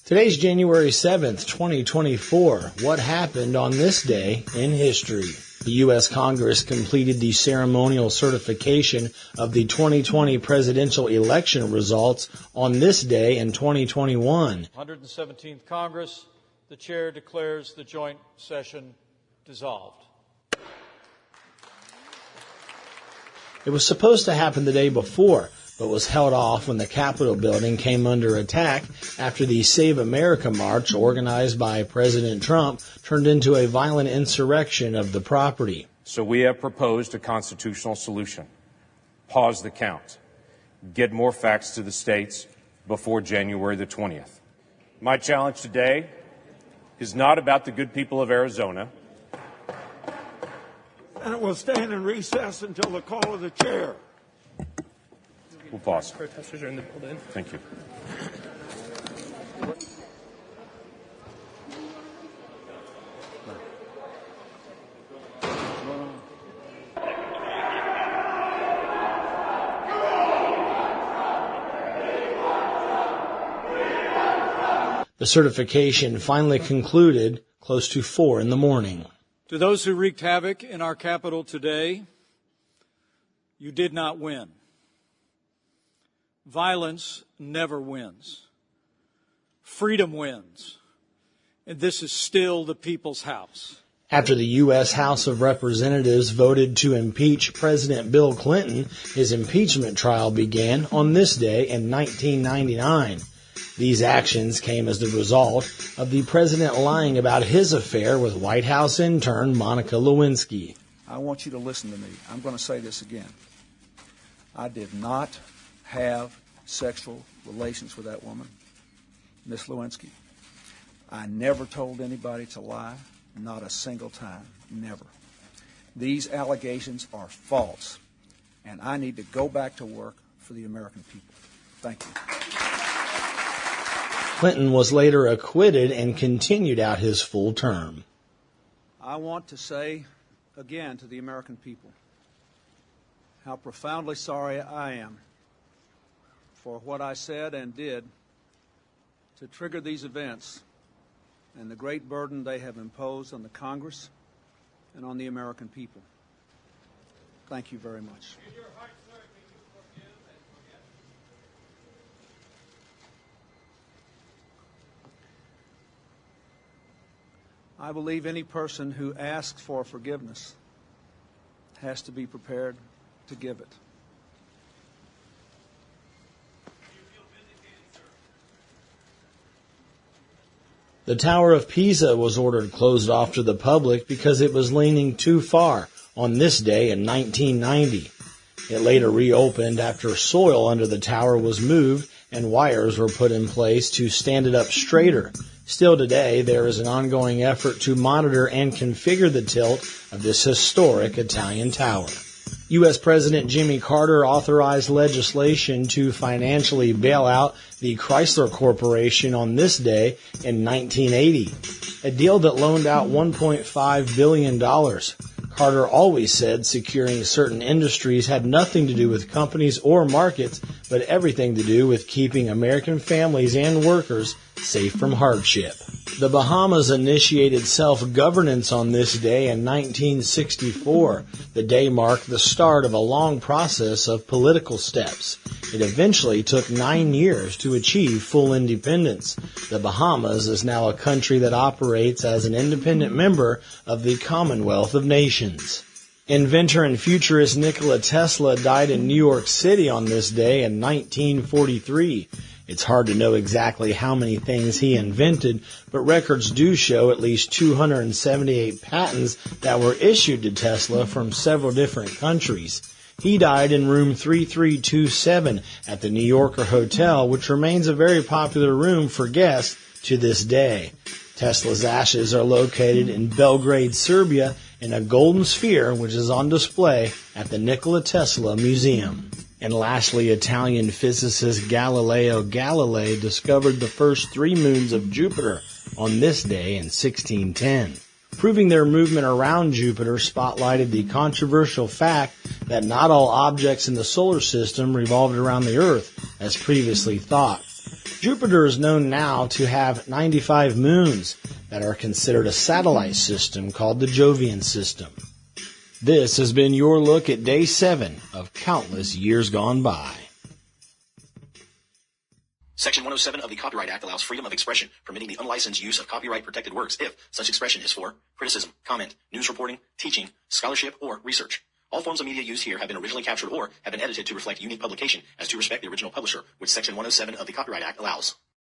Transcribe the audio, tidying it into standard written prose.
Today's January 7th, 2024. What happened on this day in history? The U.S. Congress completed the ceremonial certification of the 2020 presidential election results on this day in 2021. 117th Congress, the chair declares the joint session dissolved. It was supposed to happen the day before, but was held off when the Capitol building came under attack after the Save America March organized by President Trump turned into a violent insurrection of the property. So we have proposed a constitutional solution. Pause the count. Get more facts to the states before January the 20th. My challenge today is not about the good people of Arizona. And it will stand in recess until the call of the chair. We'll pause. Protesters are in the building. Thank you. The certification finally concluded close to 4 in the morning. To those who wreaked havoc in our capital today, you did not win. Violence never wins. Freedom wins. And this is still the people's house. After the U.S. House of Representatives voted to impeach President Bill Clinton, his impeachment trial began on this day in 1999. These actions came as the result of the president lying about his affair with White House intern Monica Lewinsky. I want you to listen to me. I'm going to say this again. I did not have sexual relations with that woman, Miss Lewinsky. I never told anybody to lie, not a single time, never. These allegations are false, and I need to go back to work for the American people. Thank you. Clinton was later acquitted and continued out his full term. I want to say again to the American people how profoundly sorry I am for what I said and did to trigger these events and the great burden they have imposed on the Congress and on the American people. Thank you very much. I believe any person who asks for forgiveness has to be prepared to give it. The Tower of Pisa was ordered closed off to the public because it was leaning too far on this day in 1990. It later reopened after soil under the tower was moved and wires were put in place to stand it up straighter. Still today, there is an ongoing effort to monitor and configure the tilt of this historic Italian tower. U.S. President Jimmy Carter authorized legislation to financially bail out the Chrysler Corporation on this day in 1980, a deal that loaned out $1.5 billion. Carter always said securing certain industries had nothing to do with companies or markets, but everything to do with keeping American families and workers safe from hardship. The Bahamas initiated self-governance on this day in 1964. The day marked the start of a long process of political steps. It eventually took 9 years to achieve full independence. The Bahamas is now a country that operates as an independent member of the Commonwealth of Nations. Inventor and futurist Nikola Tesla died in New York City on this day in 1943. It's hard to know exactly how many things he invented, but records do show at least 278 patents that were issued to Tesla from several different countries. He died in room 3327 at the New Yorker Hotel, which remains a very popular room for guests to this day. Tesla's ashes are located in Belgrade, Serbia, in a golden sphere which is on display at the Nikola Tesla Museum. And lastly, Italian physicist Galileo Galilei discovered the first 3 moons of Jupiter on this day in 1610. Proving their movement around Jupiter spotlighted the controversial fact that not all objects in the solar system revolved around the Earth, as previously thought. Jupiter is known now to have 95 moons that are considered a satellite system called the Jovian system. This has been your look at Day 7 of countless years gone by. Section 107 of the Copyright Act allows freedom of expression, permitting the unlicensed use of copyright-protected works if such expression is for criticism, comment, news reporting, teaching, scholarship, or research. All forms of media used here have been originally captured or have been edited to reflect unique publication as to respect the original publisher, which Section 107 of the Copyright Act allows.